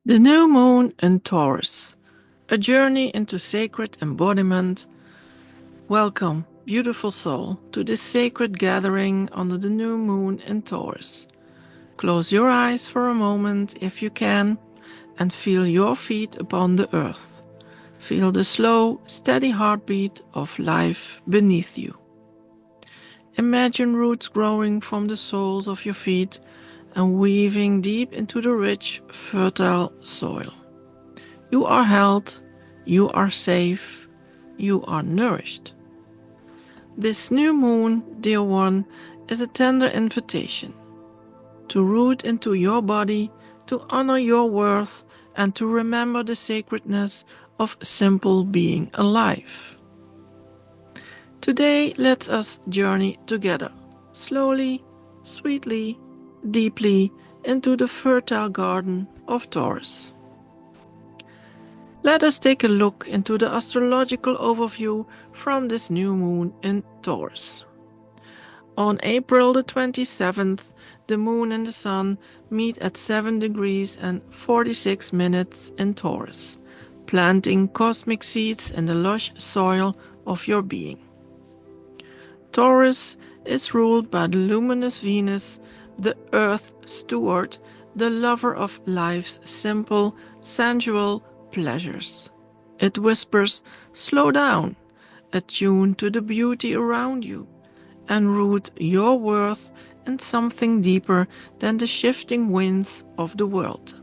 The new moon in Taurus, a journey into sacred embodiment. Welcome, beautiful soul, to this sacred gathering under the new moon in Taurus. Close your eyes for a moment if you can and feel your feet upon the earth. Feel the slow, steady heartbeat of life beneath you. Imagine roots growing from the soles of your feet and weaving deep into the rich, fertile soil. You are held, you are safe, you are nourished. This new moon, dear one, is a tender invitation to root into your body, to honor your worth, and to remember the sacredness of simple being alive. Today, let us journey together, slowly, sweetly, deeply, into the fertile garden of Taurus. Let us take a look into the astrological overview from this new moon in Taurus. On April the 27th, the moon and the sun meet at 7 degrees and 46 minutes in Taurus, planting cosmic seeds in the lush soil of your being. Taurus is ruled by the luminous Venus, the earth steward, the lover of life's simple, sensual pleasures. It whispers, slow down, attune to the beauty around you, and root your worth in something deeper than the shifting winds of the world.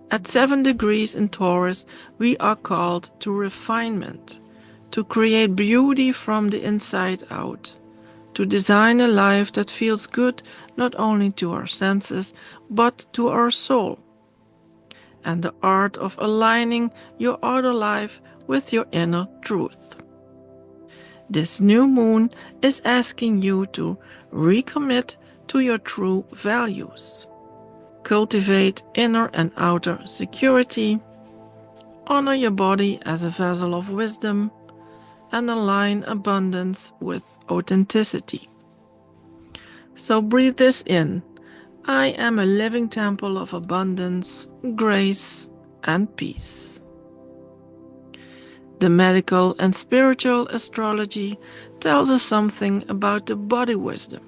At 7 degrees in Taurus, we are called to refinement, to create beauty from the inside out, to design a life that feels good not only to our senses, but to our soul, and the art of aligning your outer life with your inner truth. This new moon is asking you to recommit to your true values, cultivate inner and outer security, honor your body as a vessel of wisdom, and align abundance with authenticity. So breathe this in. I am a living temple of abundance, grace, and peace. The medical and spiritual astrology tells us something about the body wisdom.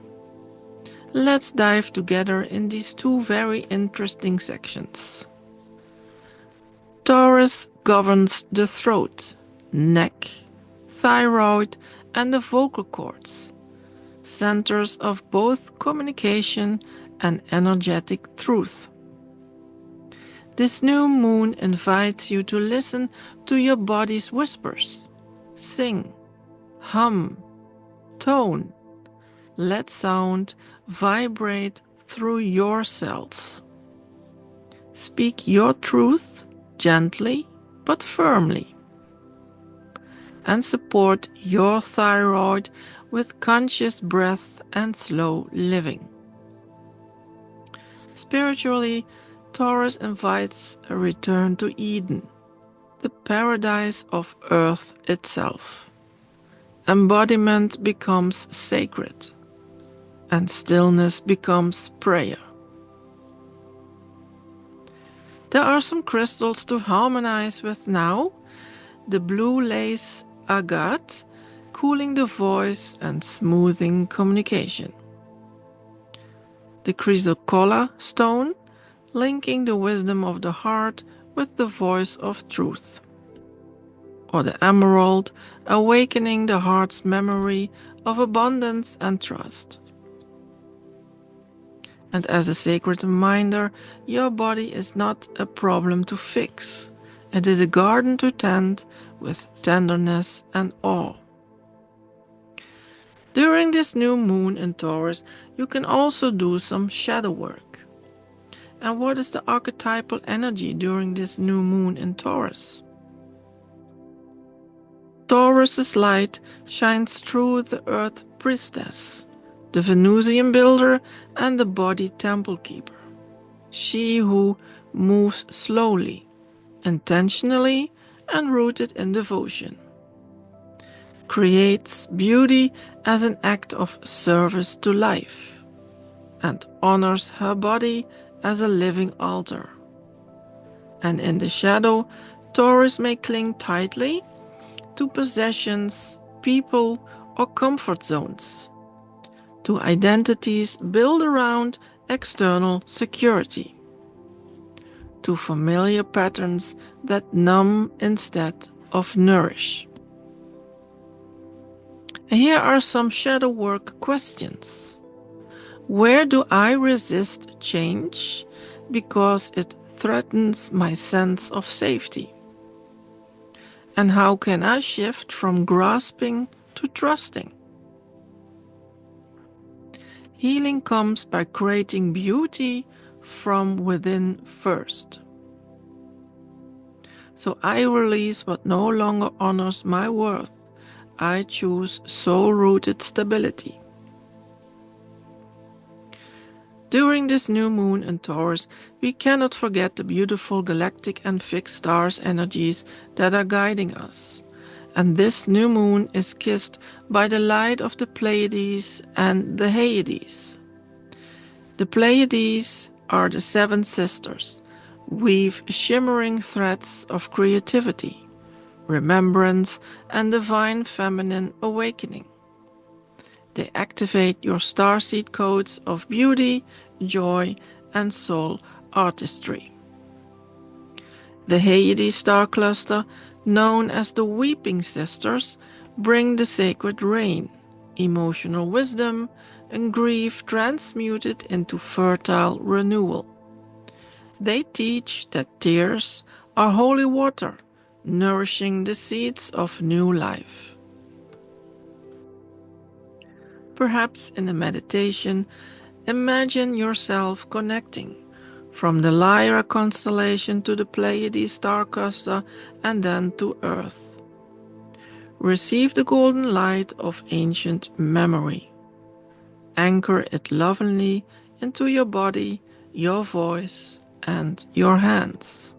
Let's dive together in these two very interesting sections. Taurus governs the throat, neck, thyroid, and the vocal cords, centers of both communication and energetic truth. This new moon invites you to listen to your body's whispers. Sing, hum, tone. Let sound vibrate through your cells. Speak your truth gently but firmly. And support your thyroid with conscious breath and slow living. Spiritually, Taurus invites a return to Eden, the paradise of Earth itself. Embodiment becomes sacred, and stillness becomes prayer. There are some crystals to harmonize with now. The blue lace agate, cooling the voice and smoothing communication. The chrysocolla stone, linking the wisdom of the heart with the voice of truth. Or the emerald, awakening the heart's memory of abundance and trust. And as a sacred reminder, your body is not a problem to fix. It is a garden to tend with tenderness and awe. During this new moon in Taurus, you can also do some shadow work. And what is the archetypal energy during this new moon in Taurus? Taurus's light shines through the Earth Priestess, the Venusian builder and the body temple keeper. She who moves slowly, intentionally, and rooted in devotion. Creates beauty as an act of service to life, and honors her body as a living altar. And in the shadow, Taurus may cling tightly to possessions, people, or comfort zones, to identities built around external security, to familiar patterns that numb instead of nourish. Here are some shadow work questions. Where do I resist change because it threatens my sense of safety? And how can I shift from grasping to trusting? Healing comes by creating beauty from within first. So I release what no longer honors my worth. I choose soul-rooted stability. During this new moon in Taurus, we cannot forget the beautiful galactic and fixed stars energies that are guiding us. And this new moon is kissed by the light of the Pleiades and the Hyades. The Pleiades are the seven sisters, weave shimmering threads of creativity, remembrance, and divine feminine awakening. They activate your starseed codes of beauty, joy, and soul artistry. The Hyades star cluster, known as the Weeping Sisters, bring the sacred rain, emotional wisdom, and grief transmuted into fertile renewal. They teach that tears are holy water, nourishing the seeds of new life. Perhaps in a meditation, imagine yourself connecting from the Lyra constellation to the Pleiades star cluster and then to Earth. Receive the golden light of ancient memory. Anchor it lovingly into your body, your voice, and your hands.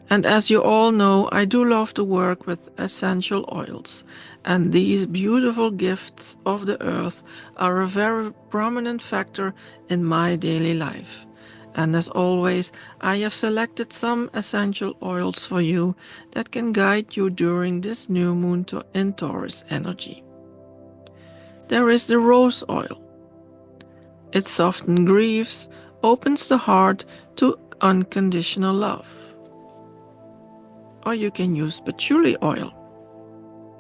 And as you all know, I do love to work with essential oils, and these beautiful gifts of the earth are a very prominent factor in my daily life. And as always, I have selected some essential oils for you that can guide you during this new moon in Taurus energy. There is the rose oil. It softens griefs, opens the heart to unconditional love. Or you can use patchouli oil.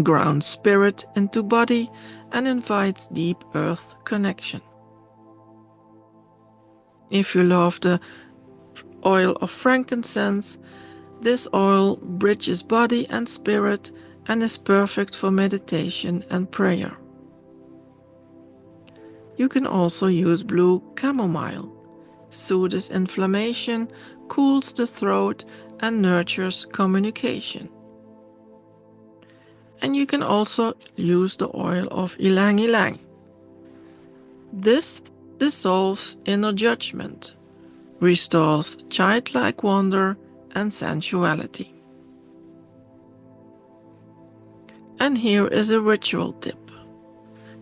Grounds spirit into body and invites deep earth connection. If you love the oil of frankincense, this oil bridges body and spirit and is perfect for meditation and prayer. You can also use blue chamomile. Soothes inflammation, cools the throat, and nurtures communication. And you can also use the oil of ylang ylang. This dissolves inner judgment, restores childlike wonder and sensuality. And here is a ritual tip.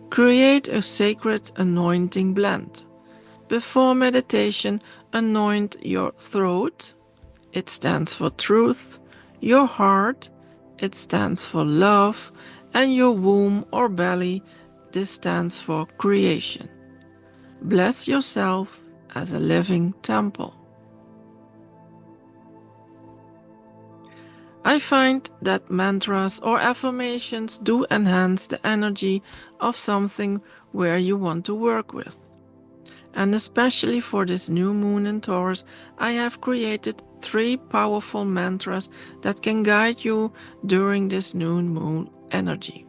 Create a sacred anointing blend. Before meditation, anoint your throat. It stands for truth. Your heart. It stands for love. And your womb or belly. This stands for creation. Bless yourself as a living temple. I find that mantras or affirmations do enhance the energy of something where you want to work with. And especially for this new moon in Taurus, I have created 3 powerful mantras that can guide you during this new moon energy.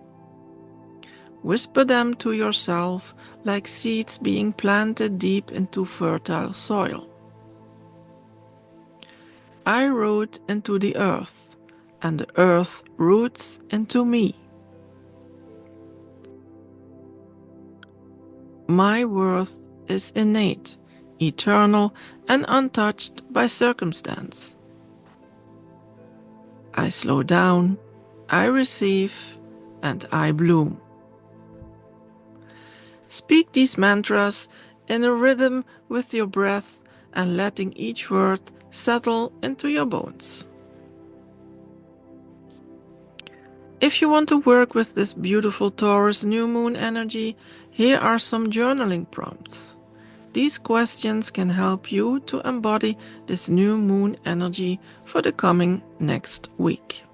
Whisper them to yourself like seeds being planted deep into fertile soil. I root into the earth, and the earth roots into me. My worth is innate, eternal, and untouched by circumstance. I slow down, I receive, and I bloom. Speak these mantras in a rhythm with your breath and letting each word settle into your bones. If you want to work with this beautiful Taurus New Moon energy, here are some journaling prompts. These questions can help you to embody this new moon energy for the coming next week.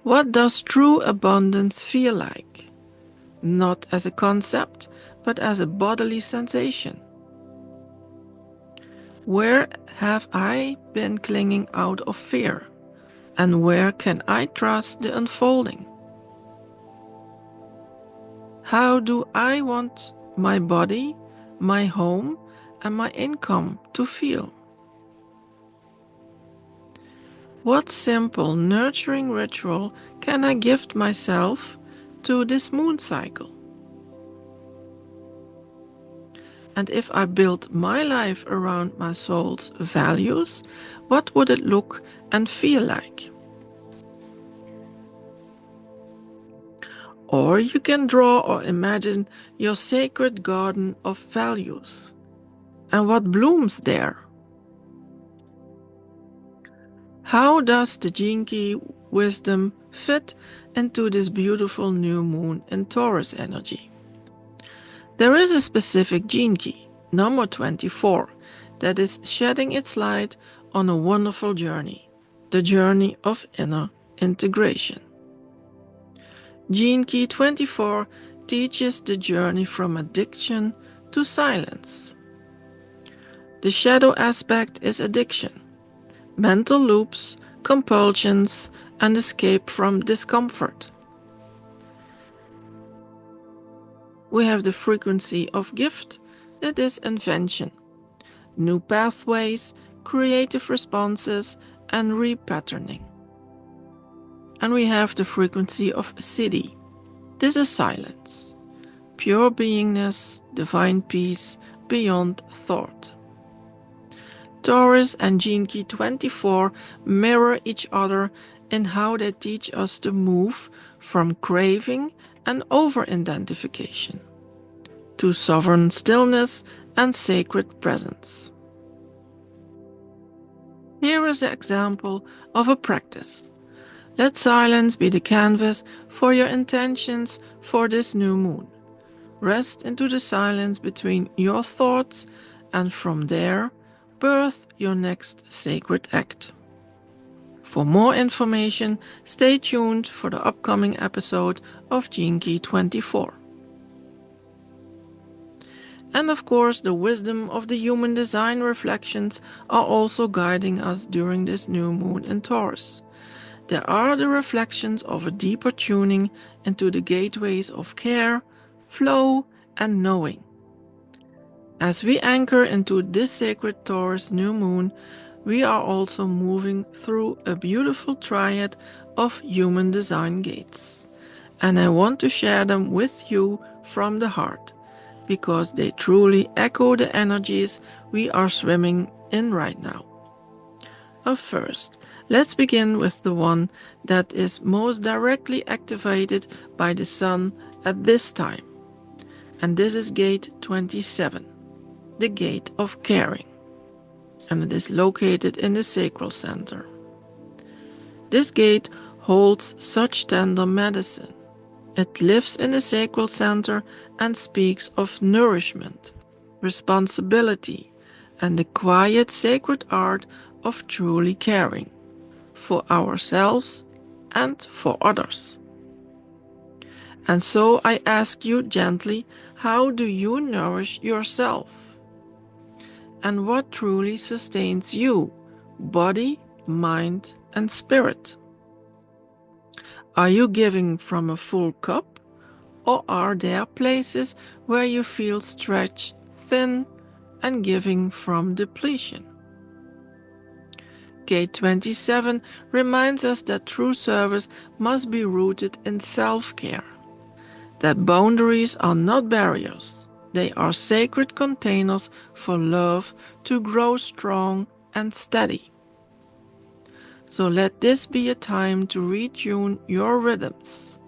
What does true abundance feel like? Not as a concept, but as a bodily sensation. Where have I been clinging out of fear? And where can I trust the unfolding? How do I want my body, my home, and my income to feel? What simple, nurturing ritual can I gift myself to this moon cycle? And if I built my life around my soul's values, what would it look and feel like? Or you can draw or imagine your sacred garden of values. And what blooms there? How does the Gene Key wisdom fit into this beautiful new moon in Taurus energy? There is a specific Gene Key, number 24, that is shedding its light on a wonderful journey, the journey of inner integration. Gene Key 24 teaches the journey from addiction to silence. The shadow aspect is addiction, mental loops, compulsions, and escape from discomfort. We have the frequency of gift, it is invention, new pathways, creative responses, and repatterning. And we have the frequency of Siddhi, this is silence, pure beingness, divine peace, beyond thought. Taurus and Gene Key 24 mirror each other in how they teach us to move from craving and over-identification to sovereign stillness and sacred presence. Here is an example of a practice. Let silence be the canvas for your intentions for this new moon. Rest into the silence between your thoughts, and from there, birth your next sacred act. For more information, stay tuned for the upcoming episode of Gene Key 24. And of course, the wisdom of the human design reflections are also guiding us during this new moon in Taurus. There are the reflections of a deeper tuning into the gateways of care, flow, and knowing. As we anchor into this sacred Taurus new moon, we are also moving through a beautiful triad of human design gates. And I want to share them with you from the heart, because they truly echo the energies we are swimming in right now. First, let's begin with the one that is most directly activated by the Sun at this time. And this is gate 27, the gate of caring. And it is located in the sacral center. This gate holds such tender medicine. It lives in the sacral center and speaks of nourishment, responsibility, and the quiet sacred art of truly caring for ourselves and for others. And so I ask you gently, how do you nourish yourself? And what truly sustains you, body, mind, and spirit? Are you giving from a full cup, or are there places where you feel stretched thin and giving from depletion? Gate 27 reminds us that true service must be rooted in self-care, that boundaries are not barriers, they are sacred containers for love to grow strong and steady. So let this be a time to retune your rhythms,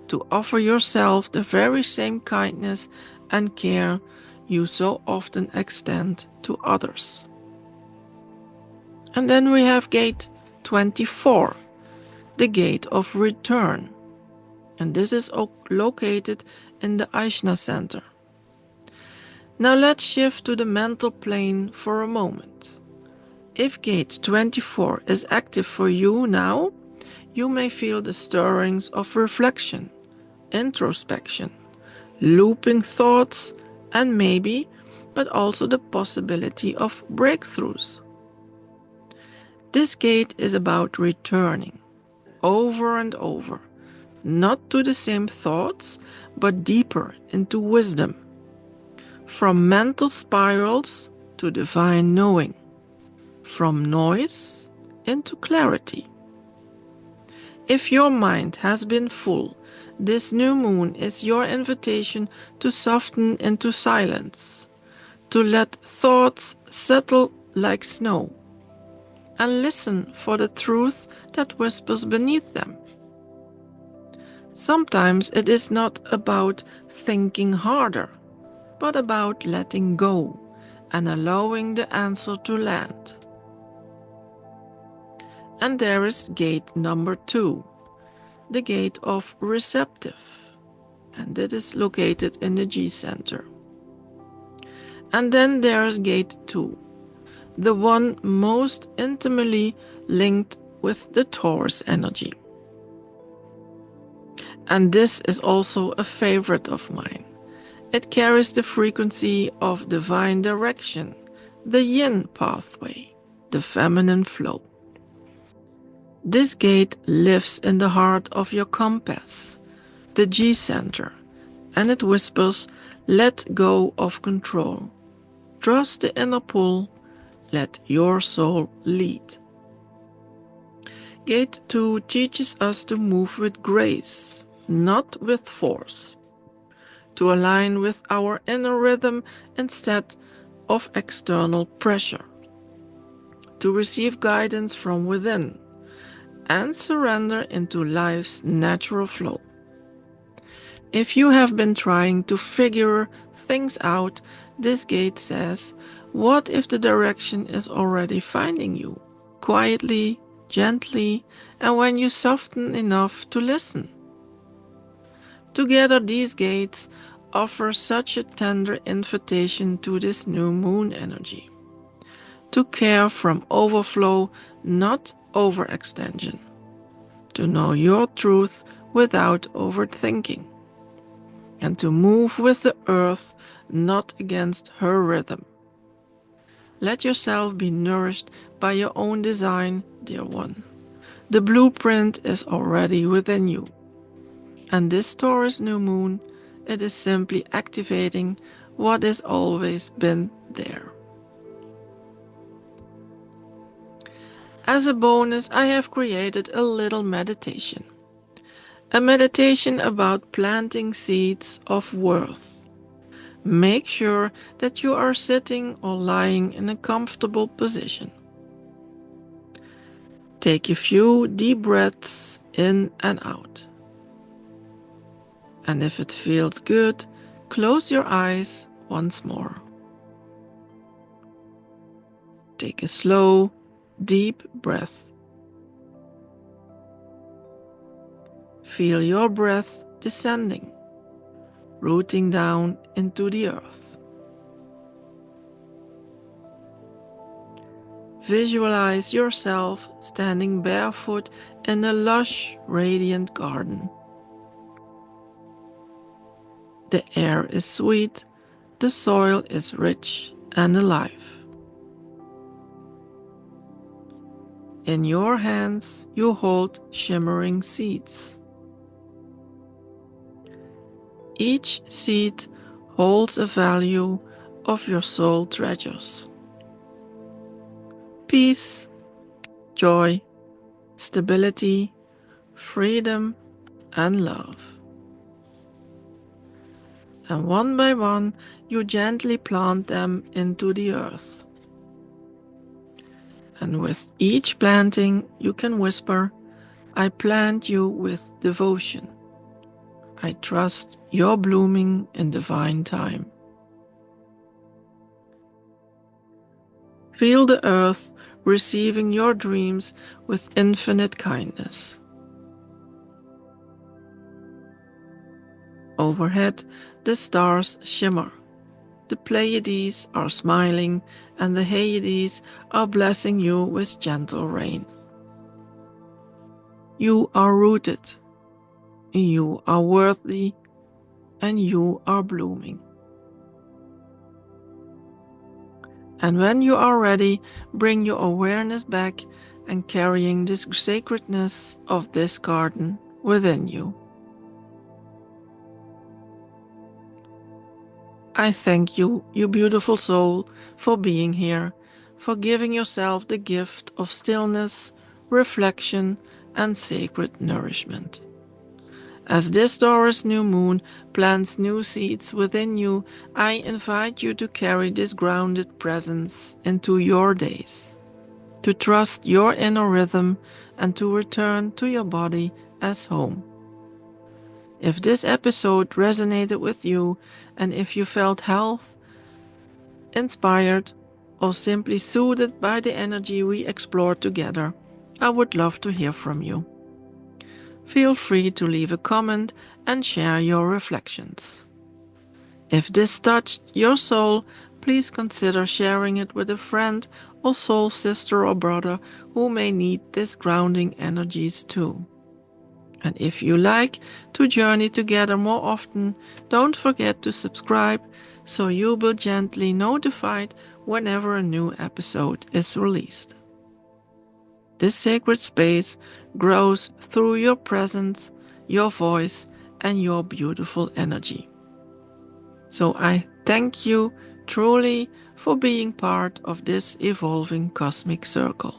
to offer yourself the very same kindness and care you so often extend to others. And then we have gate 24, the gate of return. And this is located in the Ajna center. Now let's shift to the mental plane for a moment. If gate 24 is active for you now, you may feel the stirrings of reflection, introspection, looping thoughts, and maybe, but also the possibility of breakthroughs. This gate is about returning over and over, not to the same thoughts, but deeper into wisdom. From mental spirals to divine knowing. From noise into clarity. If your mind has been full, this new moon is your invitation to soften into silence, to let thoughts settle like snow, and listen for the truth that whispers beneath them. Sometimes it is not about thinking harder, but about letting go and allowing the answer to land. And there is gate number 2, the gate of receptive, and it is located in the G center. And then there is gate 2, the one most intimately linked with the Taurus energy. And this is also a favorite of mine. It carries the frequency of divine direction, the yin pathway, the feminine flow. This gate lives in the heart of your compass, the G center, and it whispers, let go of control. Trust the inner pull, let your soul lead. Gate 2 teaches us to move with grace, not with force, to align with our inner rhythm instead of external pressure, to receive guidance from within, and surrender into life's natural flow. If you have been trying to figure things out, this gate says, what if the direction is already finding you, quietly, gently, and when you soften enough to listen? Together, these gates offer such a tender invitation to this new moon energy, to care from overflow, not overextension, to know your truth without overthinking, and to move with the earth, not against her rhythm. Let yourself be nourished by your own design, dear one. The blueprint is already within you. And this Taurus new moon, it is simply activating what has always been there. As a bonus, I have created a little meditation. A meditation about planting seeds of worth. Make sure that you are sitting or lying in a comfortable position. Take a few deep breaths in and out. And if it feels good, close your eyes once more. Take a slow, deep breath. Feel your breath descending, rooting down into the earth. Visualize yourself standing barefoot in a lush, radiant garden. The air is sweet, the soil is rich and alive. In your hands, you hold shimmering seeds. Each seed holds a value of your soul treasures. Peace, joy, stability, freedom, and love. And one by one, you gently plant them into the earth. And with each planting, you can whisper, I plant you with devotion. I trust your blooming in divine time. Feel the earth receiving your dreams with infinite kindness. Overhead, the stars shimmer. The Pleiades are smiling, and the Hyades are blessing you with gentle rain. You are rooted, you are worthy, and you are blooming. And when you are ready, bring your awareness back and carrying this sacredness of this garden within you. I thank you, you beautiful soul, for being here, for giving yourself the gift of stillness, reflection, and sacred nourishment. As this Taurus New Moon plants new seeds within you, I invite you to carry this grounded presence into your days, to trust your inner rhythm, and to return to your body as home. If this episode resonated with you, and if you felt health, inspired, or simply soothed by the energy we explored together, I would love to hear from you. Feel free to leave a comment and share your reflections. If this touched your soul, please consider sharing it with a friend or soul sister or brother who may need these grounding energies too. And if you like to journey together more often, don't forget to subscribe so you'll be gently notified whenever a new episode is released. This sacred space grows through your presence, your voice, and your beautiful energy. So I thank you truly for being part of this evolving cosmic circle.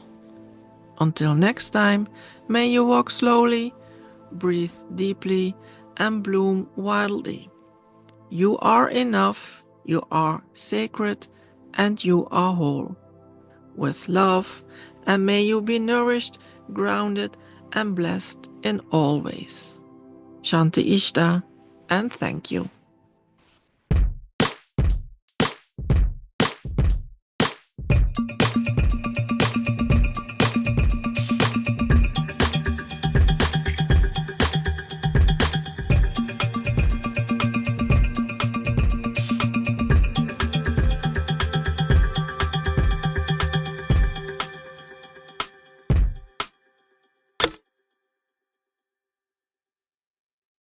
Until next time, may you walk slowly, breathe deeply, and bloom wildly. You are enough, you are sacred, and you are whole. With love, and may you be nourished, grounded, and blessed in all ways. Shanti Ishta, and thank you.